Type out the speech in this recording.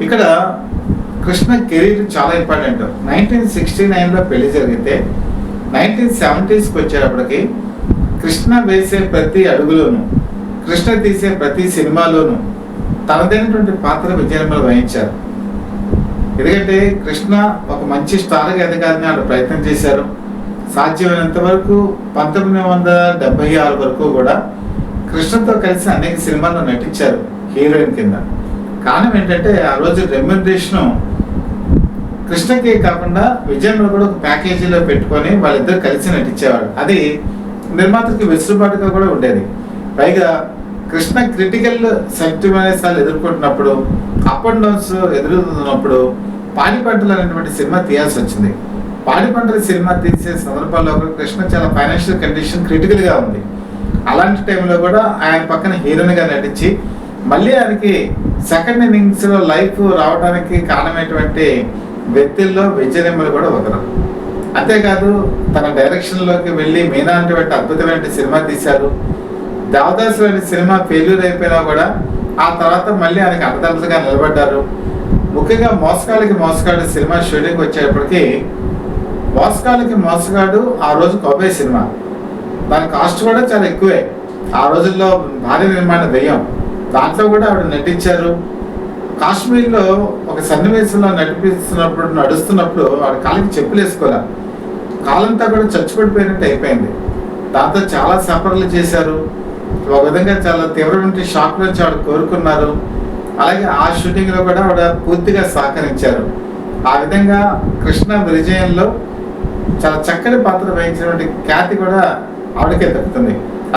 ఇక్కడ కృష్ణ కెరీర్ చాలా ఇంపార్టెంట్. 1969లో పెళ్లి జరిగితే 1970స్కి వచ్చేటప్పటికి కృష్ణ వేసే ప్రతి అడుగులోనూ, కృష్ణ తీసే ప్రతి సినిమాలోనూ తనదైనటువంటి పాత్ర విజయనిర్మల వహించారు. ఎందుకంటే కృష్ణ ఒక మంచి స్టార్గా ఎదగాలని వాళ్ళు ప్రయత్నం చేశారు. సాధ్యమైనంత వరకు 1976 వరకు కూడా కృష్ణతో కలిసి అనేక సినిమాల్లో నటించారు హీరోయిన్ కింద. కారణం ఏంటంటే ఆ రోజు రెమ్యునరేషన్ కృష్ణకి కాకుండా విజయనిర్మల కూడా ఒక ప్యాకేజీలో పెట్టుకొని వాళ్ళిద్దరు కలిసి నటించేవాడు. అది నిర్మాతకి వెసులుబాటుగా కూడా ఉండేది. పైగా కృష్ణ క్రిటికల్ సెక్టివ్నెస్లు ఎదుర్కొంటున్నప్పుడు, అప్ అండ్ డౌన్స్ ఎదుర్కొంటున్నప్పుడు పాడి పంటలు అనేటువంటి సినిమా తీయాల్సి వచ్చింది. పాడి పంటల సినిమా తీసే సందర్భాల్లో కూడా కృష్ణ చాలా ఫైనాన్షియల్ కండిషన్ క్రిటికల్గా ఉంది. అలాంటి టైంలో కూడా ఆయన పక్కన హీరోయిన్గా నటించి మళ్ళీ ఆయనకి సెకండ్ ఇన్నింగ్స్లో లైఫ్ రావడానికి కారణమైనటువంటి వ్యక్తుల్లో విజయనిర్మల కూడా ఒకరు. అంతేకాదు తన డైరెక్షన్లోకి వెళ్ళి మీనా అనేటువంటి అద్భుతమైన సినిమా తీశారు. దేవదాసు అనే సినిమా ఫెయిల్యూర్ అయిపోయినా కూడా ఆ తర్వాత మళ్ళీ ఆయనకి అండదండలుగా నిలబడ్డారు. ముఖ్యంగా మోసగాళ్ళకి మోసగాడు సినిమా షూటింగ్ వచ్చేటప్పటికి, మోసగాళ్ళకి మోసగాడు ఆ రోజు కౌబాయ్ సినిమా, దాని కాస్ట్ కూడా చాలా ఎక్కువే. ఆ రోజుల్లో భారీ నిర్మాణ వ్యయం. దాంట్లో కూడా ఆవిడ నటించారు. కాశ్మీర్లో ఒక సన్నివేశంలో నడుస్తున్నప్పుడు ఆవిడ కాలికి చెప్పులు వేసుకోలే, కాలంతా కూడా చచ్చిపడిపోయినట్టు అయిపోయింది. దాంతో చాలా సఫర్లు చేశారు. ఒక విధంగా చాలా తీవ్రమైన షాక్ నుంచి ఆవిడ కోరుకున్నారు. అలాగే ఆ షూటింగ్లో కూడా ఆవిడ పూర్తిగా సహకరించారు. ఆ విధంగా కృష్ణ విజయంలో చాలా చక్కటి పాత్ర వహించినటువంటి ఖ్యాతి కూడా ఆవిడకే దక్కుతుంది.